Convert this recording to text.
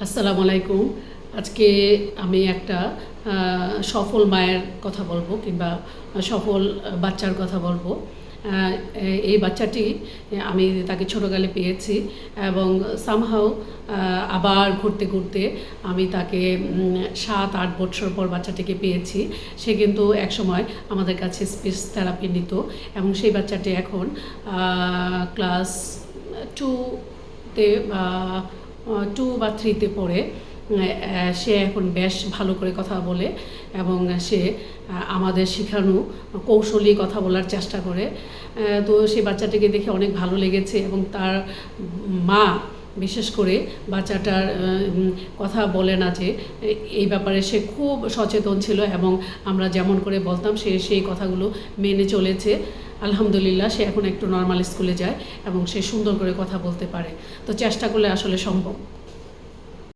আসসালামু আলাইকুম। আজকে আমি একটা সফল মায়ের কথা বলবো কিংবা সফল বাচ্চার কথা বলবো। এই বাচ্চাটি আমি তাকে ছোটোকালে পেয়েছি এবং সামহাউ আবার ঘুরতে ঘুরতে আমি তাকে 7-8 বছর পর বাচ্চাটিকে পেয়েছি। সে কিন্তু একসময় আমাদের কাছে স্পিচ থেরাপি নিত এবং সেই বাচ্চাটি এখন ক্লাস 2-তে 2 বা 3-তে পড়ে। সে এখন বেশ ভালো করে কথা বলে এবং সে আমাদের শেখানো কৌশলী কথা বলার চেষ্টা করে। তো সেই বাচ্চাটিকে দেখে অনেক ভালো লেগেছে এবং তার মা বিশেষ করে বাচ্চাটার কথা বলে না যে এই ব্যাপারে সে খুব সচেতন ছিল এবং আমরা যেমন করে বলতাম সে সেই কথাগুলো মেনে চলেছে। আলহামদুলিল্লাহ সে এখন একটু নর্মাল স্কুলে যায় এবং সে সুন্দর করে কথা বলতে পারে। তো চেষ্টা করলে আসলে সম্ভব।